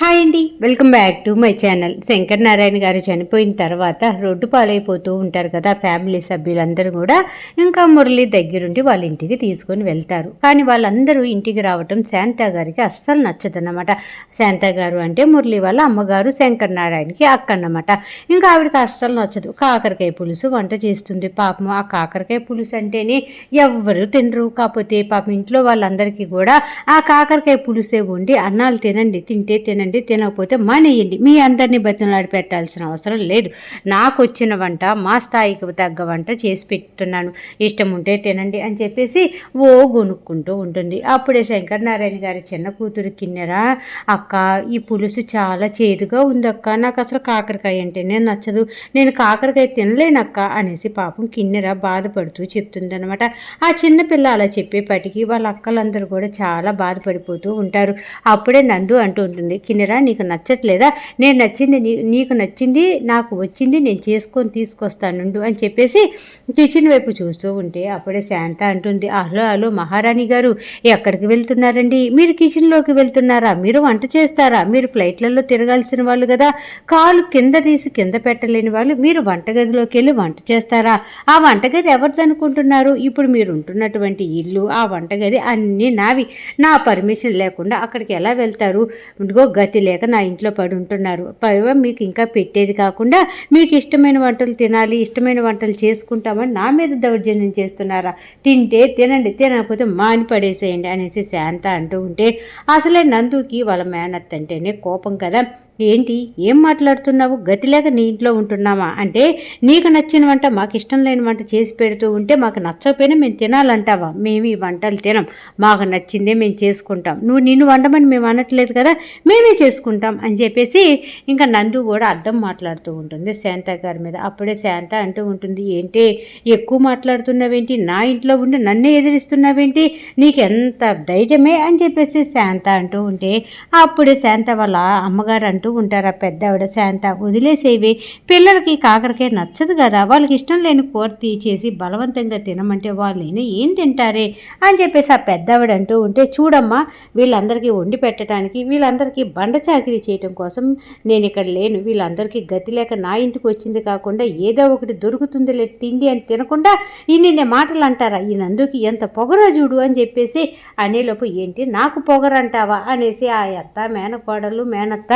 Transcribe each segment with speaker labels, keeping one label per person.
Speaker 1: Hi అండి, welcome back to my channel. Shankar Narayana గారు చనిపోయిన తర్వాత రోడ్డు పాలైపోతూ ఉంటారు కదా ఫ్యామిలీ సభ్యులందరూ కూడా. ఇంకా మురళి దగ్గరుండి వాళ్ళ ఇంటికి తీసుకొని వెళ్తారు. కానీ వాళ్ళందరూ ఇంటికి రావటం శాంత గారికి అస్సలు నచ్చదన్నమాట. శాంత గారు అంటే మురళి వాళ్ళ అమ్మగారు, శంకర్ నారాయణకి అక్క అన్నమాట. ఇంకా ఆవిడకి అస్సలు నచ్చదు. కాకరకాయ పులుసు వంట చేస్తుంది. పాపం ఆ కాకరకాయ పులుసు అంటేనే ఎవ్వరు తినరు. కాకపోతే పాపం ఇంట్లో వాళ్ళందరికీ కూడా ఆ కాకరకాయ పులుసే వండి అన్నాలు తినండి, తింటే తినండి, తినకపోతే మానేయండి, మీ అందరినీ బతిమలాడి పెట్టాల్సిన అవసరం లేదు, నాకు వచ్చిన వంట మా స్థాయికి తగ్గ వంట చేసి పెట్టుతున్నాను, ఇష్టం ఉంటే తినండి అని చెప్పేసి ఓ గొనుక్కుంటూ ఉంటుంది. అప్పుడే శంకర్ నారాయణ గారి చిన్న కూతురు కిన్నెరా, అక్క ఈ పులుసు చాలా చేదుగా ఉందక్క, నాకు అసలు కాకరకాయ అంటేనే నచ్చదు, నేను కాకరకాయ తినలేనక్క అనేసి పాపం కిన్నెర బాధపడుతూ చెప్తుందనమాట. ఆ చిన్నపిల్ల అలా చెప్పేపటికి వాళ్ళ అక్కలందరూ కూడా చాలా బాధపడిపోతూ ఉంటారు. అప్పుడే నందు అంటూ ఉంటుంది, కిన్నెరా నీకు నచ్చట్లేదా, నేను నచ్చింది నీకు నచ్చింది నాకు వచ్చింది నేను చేసుకొని తీసుకొస్తానుండు అని చెప్పేసి కిచెన్ వైపు చూస్తూ ఉంటే అప్పుడే శాంత అంటుంది, హలో హలో మహారాణి గారు, ఎక్కడికి వెళ్తున్నారండి, మీరు కిచెన్లోకి వెళ్తున్నారా, మీరు వంట చేస్తారా, మీరు ఫ్లైట్లలో తిరగాల్సిన వాళ్ళు కదా, కాలు కింద తీసి కింద పెట్టలేని వాళ్ళు మీరు వంటగదిలోకి వెళ్ళి వంట చేస్తారా, ఆ వంటగది ఎవరిది అనుకుంటున్నారు, ఇప్పుడు మీరు ఉంటున్నటువంటి ఇల్లు ఆ వంటగది అన్నీ నావి, నా పర్మిషన్ లేకుండా అక్కడికి ఎలా వెళ్తారు, ఇదిగో గతి లేక నా ఇంట్లో పడి ఉంటున్నారు, పైగా మీకు ఇంకా పెట్టేది కాకుండా మీకు ఇష్టమైన వంటలు తినాలి, ఇష్టమైన వంటలు చేసుకుంటామని నా మీద దౌర్జన్యం చేస్తున్నారా, తింటే తినండి, తినకపోతే మాని పడేసేయండి అనేసి శాంత అంటూ ఉంటే అసలే నందుకి వాళ్ళ మేనత్త అంటేనే కోపం కదా. ఏంటి ఏం మాట్లాడుతున్నావు, గతిలేక నీ ఇంట్లో ఉంటున్నామా అంటే నీకు నచ్చిన వంట మాకు ఇష్టం లేని వంట చేసి పెడుతూ ఉంటే మాకు నచ్చకపోయినా మేము తినాలంటావా, మేము ఈ వంటలు తినం, మాకు నచ్చిందే మేము చేసుకుంటాం, నిన్ను వండమని మేము అనట్లేదు కదా, మేమే చేసుకుంటాం అని చెప్పేసి ఇంకా నందు కూడా అడ్డం మాట్లాడుతూ ఉంటుంది శాంత గారి మీద. అప్పుడే శాంత అంటూ ఉంటుంది, ఏంటి ఎక్కువ మాట్లాడుతున్నావేంటి, నా ఇంట్లో ఉండి నన్నే ఎదిరిస్తున్నావేంటి, నీకు ఎంత ధైర్యమే అని చెప్పేసి శాంత అంటూ ఉంటే అప్పుడే శాంత వాళ్ళ అమ్మగారు అంటూ ఉంటారు, ఆ పెద్ద ఆవిడ, శాంత వదిలేసేవి, పిల్లలకి కాకరకాయ నచ్చదు కదా, వాళ్ళకి ఇష్టం లేని కూర తీసేసి బలవంతంగా తినమంటే వాళ్ళైనా ఏం తింటారే అని చెప్పేసి ఆ పెద్ద ఆవిడ అంటూ ఉంటే, చూడమ్మా వీళ్ళందరికీ వండి పెట్టడానికి, వీళ్ళందరికీ బండ చాకిరీ చేయటం కోసం నేను ఇక్కడ లేను, వీళ్ళందరికీ గతి లేక నా ఇంటికి వచ్చింది కాకుండా ఏదో ఒకటి దొరుకుతుంది లేదు తిండి అని తినకుండా ఇన్ని మాటలు అంటారా, ఈ నందుకి ఎంత పొగరా చూడు అని చెప్పేసి అనేలోపు ఏంటి నాకు పొగరంటావా అనేసి ఆ అత్త మేనకోడలు మేనత్త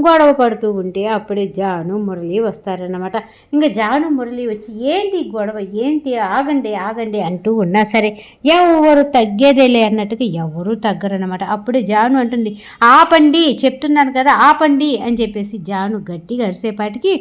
Speaker 1: గొడవ పడుతూ ఉంటే అప్పుడే జాను మురళి వస్తారన్నమాట. ఇంకా జాను మురళి వచ్చి ఏంటి గొడవ, ఏంటి ఆగండి ఆగండి అంటూ ఉన్నా సరే ఎవరు తగ్గేదేలే అన్నట్టుగా ఎవరూ తగ్గరన్నమాట. అప్పుడే జాను అంటుంది, ఆపండి చెప్తున్నాను కదా ఆపండి అని చెప్పేసి జాను గట్టిగా అరిసేపాటికి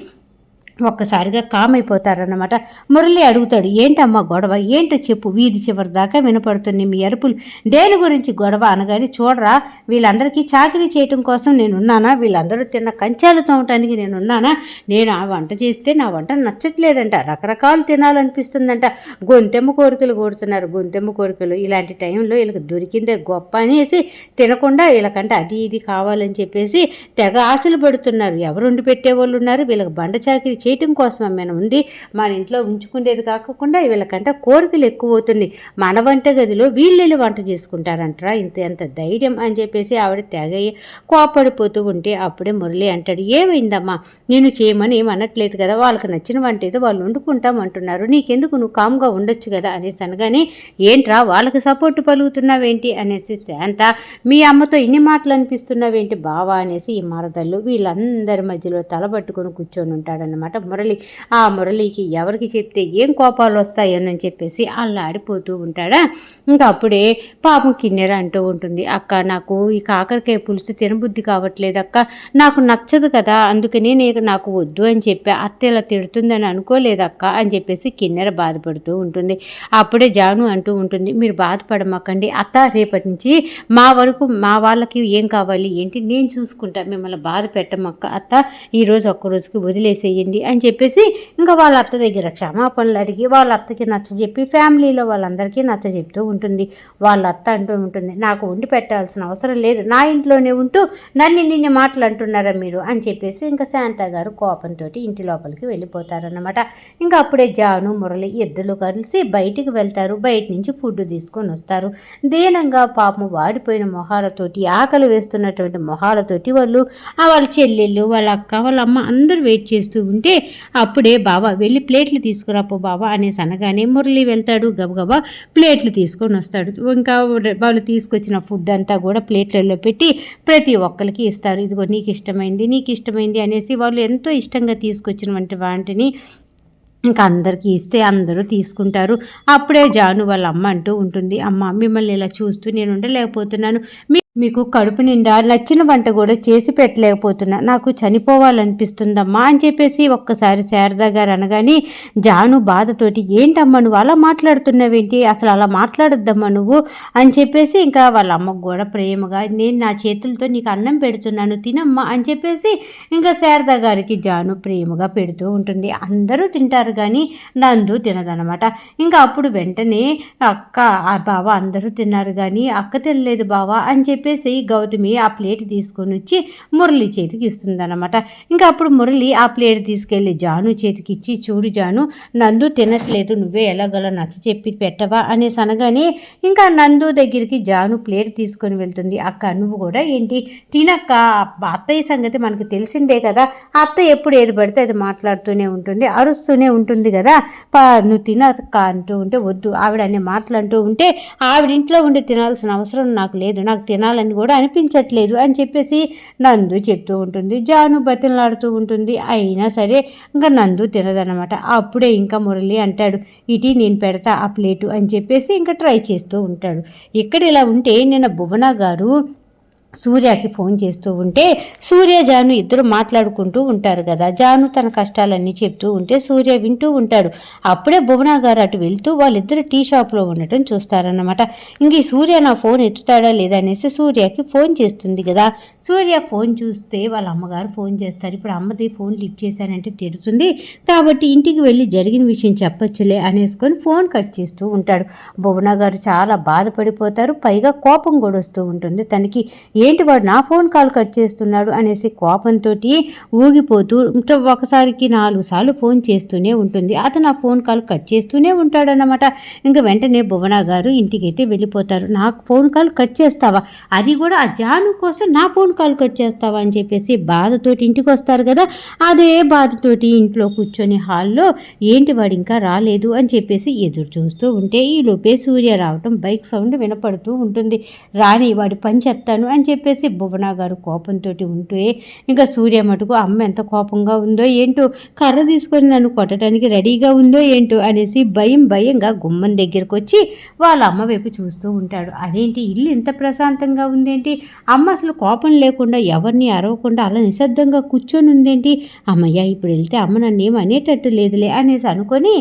Speaker 1: ఒక్కసారిగా కామ్ అయిపోతారన్నమాట. మురళి అడుగుతాడు, ఏంటమ్మా గొడవ, ఏంటో చెప్పు, వీధి చివరి దాకా వినపడుతుంది మీ అరుపులు, దేని గురించి గొడవ అనగానే, చూడరా వీళ్ళందరికీ చాకరీ చేయటం కోసం నేనున్నానా, వీళ్ళందరూ తిన్న కంచాలు తోమటానికి నేనున్నానా, నేను ఆ వంట చేస్తే నా వంట నచ్చట్లేదంట, రకరకాలు తినాలనిపిస్తుందంట, గొంతెమ్మ కోరికలు కొడుతున్నారు, గొంతెమ్మ కోరికలు, ఇలాంటి టైంలో వీళ్ళకి దొరికిందే గొప్ప అనేసి తినకుండా వీళ్ళకంటే అది ఇది కావాలని చెప్పేసి తెగ ఆశలు పడుతున్నారు, ఎవరు వండి పెట్టేవాళ్ళు ఉన్నారు, వీళ్ళకి బండ చాకరీ చేయటం కోసం అమ్మాయిన ఉంది, మన ఇంట్లో ఉంచుకునేది కాకుండా వీళ్ళకంటే కోరికలు ఎక్కువ అవుతుంది, మన వంట గదిలో వీళ్ళు వంట చేసుకుంటారంటారా, ఎంత ధైర్యం అని చెప్పేసి ఆవిడ తెగ కోపడిపోతూ ఉంటే అప్పుడే మురళి అంటాడు, ఏమైందమ్మా నేను చేయమని ఏమనట్లేదు కదా, వాళ్ళకి నచ్చిన వంట ఏదో వాళ్ళు వండుకుంటాం అంటున్నారు, నీకెందుకు, నువ్వు కామ్గా ఉండొచ్చు కదా అనేసి అనగానే, ఏంట్రా వాళ్ళకి సపోర్ట్ పలుకుతున్నావేంటి అనేసి శాంత, మీ అమ్మతో ఇన్ని మాటలు అనిపిస్తున్నావేంటి బావా అనేసి ఈ మరదళ్ళు వీళ్ళందరి మధ్యలో తలబట్టుకొని కూర్చొని ఉంటాడనమాట మురళి. ఆ మురళికి ఎవరికి చెప్తే ఏం కోపాలు వస్తాయోనని చెప్పేసి అల్లాడిపోతూ ఉంటాడా. ఇంకా అప్పుడే పాపం కిన్నెర అంటూ ఉంటుంది, అక్క నాకు ఈ కాకరకాయ పులుసు తినబుద్ధి కావట్లేదు అక్క, నాకు నచ్చదు కదా, అందుకని నాకు వద్దు అని చెప్పి అత్త ఇలా తిడుతుందని అనుకోలేదక్క అని చెప్పేసి కిన్నెర బాధపడుతూ ఉంటుంది. అప్పుడే జాను అంటూ ఉంటుంది, మీరు బాధపడమాకండి అత్త, రేపటి నుంచి మా వరకు మా వాళ్ళకి ఏం కావాలి ఏంటి నేను చూసుకుంటా, మిమ్మల్ని బాధ పెట్టమక్క అత్త, ఈరోజు ఒక్కరోజుకి వదిలేసేయండి అని చెప్పేసి ఇంకా వాళ్ళ అత్త దగ్గర క్షమాపణలు అడిగి వాళ్ళ అత్తకి నచ్చజెప్పి ఫ్యామిలీలో వాళ్ళందరికీ నచ్చజెప్తూ ఉంటుంది. వాళ్ళ అత్త అంటూ ఉంటుంది, నాకు వండి పెట్టాల్సిన అవసరం లేదు, నా ఇంట్లోనే ఉంటూ నన్ను నిన్ను మాటలు అంటున్నారా మీరు అని చెప్పేసి ఇంకా శాంత గారు కోపంతో ఇంటి లోపలికి వెళ్ళిపోతారన్నమాట. ఇంకా అప్పుడే జాను మురళి ఇద్దరు కలిసి బయటికి వెళ్తారు. బయట నుంచి ఫుడ్ తీసుకొని వస్తారు. దీనంగా పాపం వాడిపోయిన మొహాలతోటి ఆకలి వేస్తున్నటువంటి మొహాలతోటి వాళ్ళు వాళ్ళ చెల్లెళ్ళు వాళ్ళ అక్క వాళ్ళ అమ్మ అందరూ వెయిట్ చేస్తూ ఉంటే అప్పుడే బాబా వెళ్ళి ప్లేట్లు తీసుకురాపో బాబా అనేసి అనగానే మురళి వెళ్తాడు. గబగబా ప్లేట్లు తీసుకొని వస్తాడు. ఇంకా వాళ్ళు తీసుకొచ్చిన ఫుడ్ అంతా కూడా ప్లేట్లలో పెట్టి ప్రతి ఒక్కరికి ఇస్తారు. ఇదిగో నీకు ఇష్టమైంది అనేసి వాళ్ళు ఎంతో ఇష్టంగా తీసుకొచ్చినటువంటి వాటిని ఇంకా అందరికీ ఇస్తే అందరూ తీసుకుంటారు. అప్పుడే జాను వాళ్ళ అమ్మ అంటూ ఉంటుంది, అమ్మ మిమ్మల్ని ఇలా చూస్తూ నేను ఉండలేకపోతున్నాను, మీకు కడుపు నిండా నచ్చిన వంట కూడా చేసి పెట్టలేకపోతున్నా, నాకు చనిపోవాలనిపిస్తుందమ్మా అని చెప్పేసి ఒక్కసారి శారదా గారు అనగానే జాను బాధతోటి ఏంటమ్మా నువ్వు అలా మాట్లాడుతున్నావేంటి, అసలు అలా మాట్లాడొద్దమ్మా నువ్వు అని చెప్పేసి ఇంకా వాళ్ళ అమ్మకు కూడా ప్రేమగా నేను నా చేతులతో నీకు అన్నం పెడుతున్నాను తినమ్మా అని చెప్పేసి ఇంకా శారదా గారికి జాను ప్రేమగా పెడుతూ ఉంటుంది. అందరూ తింటారు కానీ నందు తినదనమాట. ఇంకా అప్పుడు వెంటనే అక్క బావ అందరూ తిన్నారు కానీ అక్క తినలేదు బావా అని చెప్పేసి గౌతమి ఆ ప్లేట్ తీసుకొని వచ్చి మురళి చేతికి ఇస్తుందన్నమాట. ఇంకా అప్పుడు మురళి ఆ ప్లేట్ తీసుకెళ్ళి జాను చేతికి ఇచ్చి, చూడు జాను నందు తినట్లేదు, నువ్వే ఎలాగలా నచ్చ చెప్పి పెట్టవా అనేసి అనగానే ఇంకా నందు దగ్గరికి జాను ప్లేట్ తీసుకొని వెళ్తుంది. అక్క నువ్వు కూడా ఏంటి తినక్క, అత్తయ్య సంగతి మనకు తెలిసిందే కదా, అత్త ఎప్పుడు ఏది పడితే అది మాట్లాడుతూనే ఉంటుంది, అరుస్తూనే ఉంటుంది కదా, నువ్వు తినక్క అంటూ ఉంటే వద్దు ఆవిడ అనే మాటలు అంటూ ఉంటే ఆవిడింట్లో ఉండి తినాల్సిన అవసరం నాకు లేదు, నాకు తినాలని కూడా అనిపించట్లేదు అని చెప్పేసి నందు చెప్తూ ఉంటుంది. జాను బతిలాడుతూ ఉంటుంది. అయినా సరే ఇంకా నందు తినదనమాట. అప్పుడే ఇంకా మురళి అంటాడు, ఇటీ నేను పెడతా ఆ ప్లేటు అని చెప్పేసి ఇంకా ట్రై చేస్తూ ఉంటాడు. ఇక్కడ ఇలా ఉంటే నిన్న భువన గారు సూర్యకి ఫోన్ చేస్తూ ఉంటే సూర్య జాను ఇద్దరు మాట్లాడుకుంటూ ఉంటారు కదా, జాను తన కష్టాలన్నీ చెప్తూ ఉంటే సూర్య వింటూ ఉంటాడు. అప్పుడే భువన గారు అటు వెళ్తూ వాళ్ళిద్దరు టీ షాప్లో ఉండటం చూస్తారన్నమాట. ఇంక ఈ సూర్య నా ఫోన్ ఎత్తుతాడా లేదా అనేసి సూర్యకి ఫోన్ చేస్తుంది కదా. సూర్య ఫోన్ చూస్తే వాళ్ళ అమ్మగారు ఫోన్ చేస్తారు. ఇప్పుడు అమ్మది ఫోన్ లిఫ్ట్ చేశానంటే తిడుతుంది కాబట్టి ఇంటికి వెళ్ళి జరిగిన విషయం చెప్పొచ్చులే అనేసుకొని ఫోన్ కట్ చేస్తూ ఉంటాడు. భువన గారు చాలా బాధపడిపోతారు. పైగా కోపం కూడా వస్తూ ఉంటుంది తనకి. ఏంటి వాడు నా ఫోన్ కాల్ కట్ చేస్తున్నాడు అనేసి కోపంతో ఊగిపోతూ ఒకసారికి 4 సార్లు ఫోన్ చేస్తూనే ఉంటుంది. అతను ఆ ఫోన్ కాల్ కట్ చేస్తూనే ఉంటాడన్నమాట. ఇంకా వెంటనే భువన గారు ఇంటికైతే వెళ్ళిపోతారు. నాకు ఫోన్ కాల్ కట్ చేస్తావా, అది కూడా ఆ జాను కోసం నా ఫోన్ కాల్ కట్ చేస్తావా అని చెప్పేసి బాధతోటి ఇంటికి వస్తారు కదా. అదే బాధతోటి ఇంట్లో కూర్చొని హాల్లో ఏంటి వాడు ఇంకా రాలేదు అని చెప్పేసి ఎదురు చూస్తూ ఉంటే ఈ లోపే సూర్య రావటం బైక్ సౌండ్ వినపడుతూ ఉంటుంది. రాని వాడి పని చెప్తాను అని చెప్పేసి భువన గారు కోపంతో ఉంటే ఇంకా సూర్య మటుకు అమ్మ ఎంత కోపంగా ఉందో ఏంటో, కర్ర తీసుకొని నన్ను కొట్టడానికి రెడీగా ఉందో ఏంటో అనేసి భయంగా గుమ్మం దగ్గరకు వచ్చి వాళ్ళ అమ్మ వైపు చూస్తూ ఉంటాడు. అదేంటి ఇల్లు ఇంత ప్రశాంతంగా ఉందేంటి, అమ్మ అసలు కోపం లేకుండా ఎవరిని అరవకుండా అలా నిశ్శబ్దంగా కూర్చొని ఉందేంటి, అమ్మయ్య ఇప్పుడు వెళ్తే అమ్మ నన్ను ఏం అనేటట్టు లేదులే అనేసి అనుకొని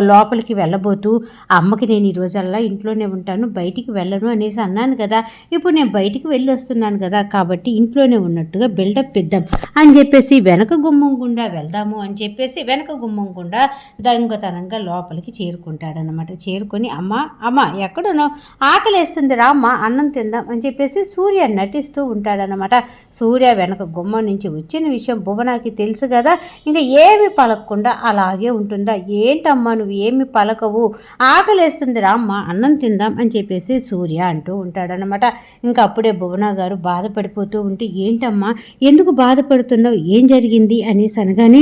Speaker 1: లోపలికి వెళ్ళబోతూ అమ్మకి నేను ఈరోజల్లా ఇంట్లోనే ఉంటాను, బయటికి వెళ్ళను అనేసి అన్నాను కదా, ఇప్పుడు నేను బయటికి వెళ్ళి వస్తున్నాను కదా కాబట్టి ఇంట్లోనే ఉన్నట్టుగా బిల్డప్ ఇద్దాం అని చెప్పేసి వెనక గుమ్మం గుండా వెళ్దాము అని చెప్పేసి వెనక గుమ్మం గుండా దొంగతనంగా లోపలికి చేరుకుంటాడనమాట. చేరుకొని అమ్మ ఎక్కడున్నావు, ఆకలేస్తుంది రా అమ్మ అన్నం తిందాం అని చెప్పేసి సూర్య నటిస్తూ ఉంటాడనమాట. సూర్య వెనక గుమ్మం నుంచి వచ్చిన విషయం భువనకి తెలుసు కదా, ఇంకా ఏమి పలకకుండా అలాగే ఉంటుందా, ఏంటమ్మా నువ్వు ఏమి పలకవు, ఆకలేస్తుంది రామ్మ అన్నం తిందాం అని చెప్పేసి సూర్య అంటూ ఉంటాడనమాట. ఇంకా అప్పుడే భువన గారు బాధపడిపోతూ ఉంటే ఏంటమ్మా ఎందుకు బాధపడుతున్నావు, ఏం జరిగింది అనేసి అనగానే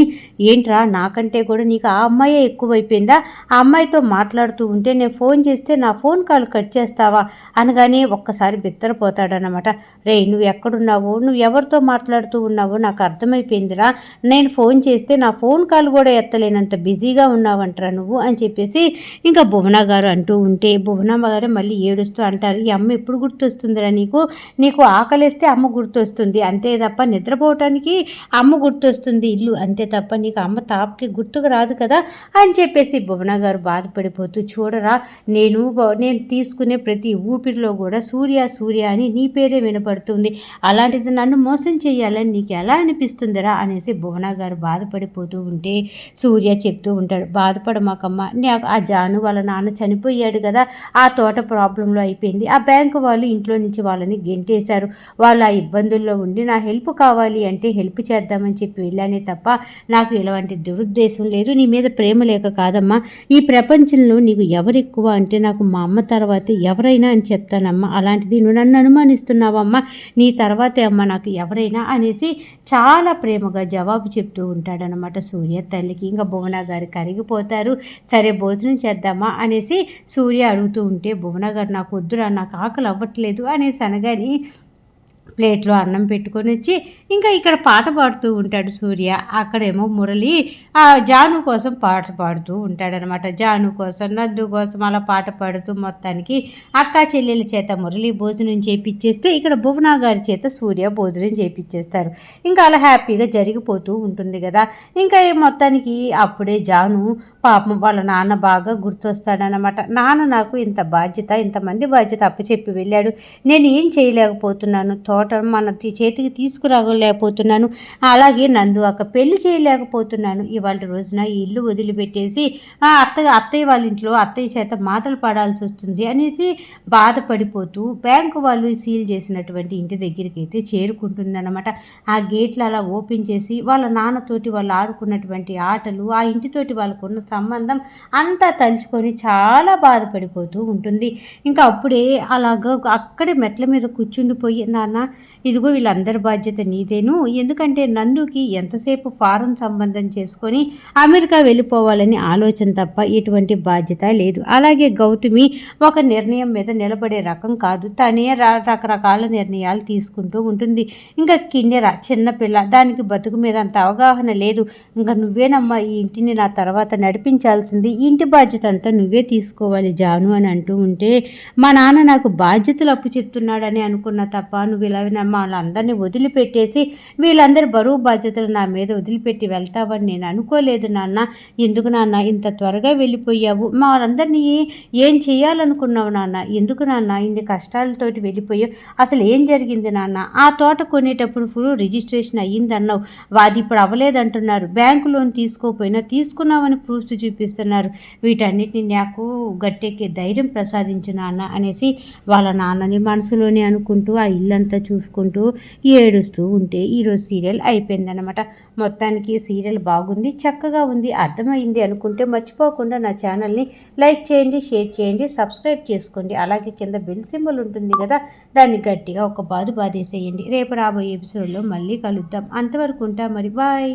Speaker 1: ఏంట్రా నాకంటే కూడా నీకు ఆ అమ్మాయే ఎక్కువైపోయిందా, ఆ అమ్మాయితో మాట్లాడుతూ ఉంటే నేను ఫోన్ చేస్తే నా ఫోన్ కాల్ కట్ చేస్తావా అనగానే ఒక్కసారి బిత్తరపోతాడనమాట. రే నువ్వు ఎక్కడున్నావో, నువ్వు ఎవరితో మాట్లాడుతూ ఉన్నావో నాకు అర్థమైపోయిందిరా, నేను ఫోన్ చేస్తే నా ఫోన్ కాల్ కూడా ఎత్తలేనంత బిజీగా ఉన్నావంటరా నువ్వు అని చెప్పేసి ఇంకా భువన గారు అంటూ ఉంటే భువనమ్మ గారు మళ్ళీ ఏడుస్తూ అంటారు, ఈ అమ్మ ఎప్పుడు గుర్తొస్తుందిరా నీకు ఆకలిస్తే అమ్మ గుర్తొస్తుంది అంతే తప్ప నిద్రపోవటానికి అమ్మ గుర్తొస్తుంది ఇల్లు అంతే తప్ప నీకు అమ్మ తాపకి గుర్తుకు రాదు కదా అని చెప్పేసి భువన గారు బాధపడిపోతూ, చూడరా నేను తీసుకునే ప్రతి ఊపిరిలో కూడా సూర్య సూర్య అని నీ పేరే వినపడుతుంది, అలాంటిది నన్ను మోసం చేయాలని నీకు ఎలా అనిపిస్తుందిరా అనేసి భువన గారు బాధపడిపోతూ ఉంటే సూర్య చెప్తూ ఉంటాడు, బాధపడమాకమ్మ, నాకు ఆ జాను వాళ్ళ నాన్న చనిపోయాడు కదా, ఆ తోట ప్రాబ్లంలో అయిపోయింది, ఆ బ్యాంకు వాళ్ళు ఇంట్లో నుంచి వాళ్ళని గెంటేశారు, వాళ్ళు ఆ ఇబ్బందుల్లో ఉండి నా హెల్ప్ కావాలి అంటే హెల్ప్ చేద్దామని చెప్పి వెళ్ళానే తప్ప నాకు ఎలాంటి దురుద్దేశం లేదు, నీ మీద ప్రేమ లేక కాదమ్మా, ఈ ప్రపంచంలో నీకు ఎవరు ఎక్కువ అంటే నాకు మా అమ్మ తర్వాత ఎవరైనా అని చెప్తానమ్మా, అలాంటిది నువ్వు నన్ను అనుమానిస్తున్నావమ్మా, నీ తర్వాతే అమ్మ నాకు ఎవరైనా అనేసి చాలా ప్రేమగా జవాబు చెప్తూ ఉంటాడనమాట సూర్య తల్లికి. ఇంకా భువన గారు కరిగిపోతారు. సరే భోజనం చేద్దామా అనేసి సూర్య అడుగుతూ ఉంటే భువన గారు నాకు వద్దురా, నాకు ఆకలి అవ్వట్లేదు అనేసి అనగాని ప్లేట్లో అన్నం పెట్టుకొని వచ్చి ఇంకా ఇక్కడ పాట పాడుతూ ఉంటాడు సూర్య. అక్కడేమో మురళి ఆ జాను కోసం పాట పాడుతూ ఉంటాడనమాట. జాను కోసం నందు కోసం అలా పాట పాడుతూ మొత్తానికి అక్కా చెల్లెల చేత మురళి భోజనం చేపిచ్చేస్తే ఇక్కడ భువన గారి చేత సూర్య భోజనం చేపిచ్చేస్తారు. ఇంకా అలా హ్యాపీగా జరిగిపోతూ ఉంటుంది కదా. ఇంకా మొత్తానికి అప్పుడే జాను పాపం వాళ్ళ నాన్న బాగా గుర్తొస్తాడనమాట. నాన్న నాకు ఇంత బాధ్యత, ఇంతమంది బాధ్యత అప్పచెప్పి వెళ్ళాడు, నేను ఏం చేయలేకపోతున్నాను, తోట మన చేతికి తీసుకురాగలేకపోతున్నాను, అలాగే నందు అక్క పెళ్లి చేయలేకపోతున్నాను, ఇవాళ రోజున ఈ ఇల్లు వదిలిపెట్టేసి అత్తయ్య వాళ్ళ ఇంట్లో అత్తయ్య చేత మాటలు పడాల్సి వస్తుంది అనేసి బాధపడిపోతూ బ్యాంకు వాళ్ళు సీల్ చేసినటువంటి ఇంటి దగ్గరికి అయితే చేరుకుంటుందన్నమాట. ఆ గేట్లు అలా ఓపెన్ చేసి వాళ్ళ నాన్నతోటి వాళ్ళు ఆడుకున్నటువంటి ఆటలు, ఆ ఇంటితోటి వాళ్ళకున్న సంబంధం అంతా తలుచుకొని చాలా బాధపడిపోతూ ఉంటుంది. ఇంకా అప్పుడే అలాగా అక్కడే మెట్ల మీద కూర్చుండిపోయి, నాన్న ఇదిగో వీళ్ళందరి బాధ్యత నీదేను, ఎందుకంటే నందుకి ఎంతసేపు ఫారెన్ సంబంధం చేసుకొని అమెరికా వెళ్ళిపోవాలని ఆలోచన తప్ప ఎటువంటి బాధ్యత లేదు, అలాగే గౌతమి ఒక నిర్ణయం మీద నిలబడే రకం కాదు, తనే రకరకాల నిర్ణయాలు తీసుకుంటూ ఉంటుంది, ఇంకా కిన్నెర చిన్నపిల్ల, దానికి బతుకు మీద అంత అవగాహన లేదు, ఇంకా నువ్వేనమ్మా ఈ ఇంటిని నా తర్వాత నడిపించాల్సింది, ఈ ఇంటి బాధ్యత అంతా నువ్వే తీసుకోవాలి జాను అని అంటూ ఉంటే, మా నాన్న నాకు బాధ్యతలు అప్పు చెప్తున్నాడని అనుకున్నా తప్ప నువ్వు ఇలా వాళ్ళందరినీ వదిలిపెట్టేసి వీళ్ళందరి బరువు బాధ్యతలు నా మీద వదిలిపెట్టి వెళ్తావని నేను అనుకోలేదు నాన్న, ఎందుకు నాన్న ఇంత త్వరగా వెళ్ళిపోయావు, మా వాళ్ళందరినీ ఏం చేయాలనుకున్నావు నాన్న, ఎందుకు నాన్న ఇన్ని కష్టాలతోటి వెళ్ళిపోయావు, అసలు ఏం జరిగింది నాన్న, ఆ తోట కొనేటప్పుడు ఫుల్ రిజిస్ట్రేషన్ అయ్యిందన్నావు, అది ఇప్పుడు అవ్వలేదంటున్నారు, బ్యాంకు లోన్ తీసుకోపోయినా తీసుకున్నామని ప్రూఫ్స్ చూపిస్తున్నారు, వీటన్నిటిని నాకు గట్టెక్కే ధైర్యం ప్రసాదించు నాన్న అనేసి వాళ్ళ నాన్నని మనసులోనే అనుకుంటూ ఆ ఇల్లంతా చూసుకుంటూ ఏడుస్తూ ఉంటే ఈరోజు సీరియల్ అయిపోయిందనమాట. మొత్తానికి సీరియల్ బాగుంది, చక్కగా ఉంది, అర్థమైంది అనుకుంటే మర్చిపోకుండా నా ఛానల్ని లైక్ చేయండి, షేర్ చేయండి, సబ్స్క్రైబ్ చేసుకోండి, అలాగే కింద బెల్ సింబల్ ఉంటుంది కదా దాన్ని గట్టిగా ఒక బాధేసేయండి. రేపు రాబోయే ఎపిసోడ్లో మళ్ళీ కలుద్దాం, అంతవరకు ఉంటా మరి, బాయ్.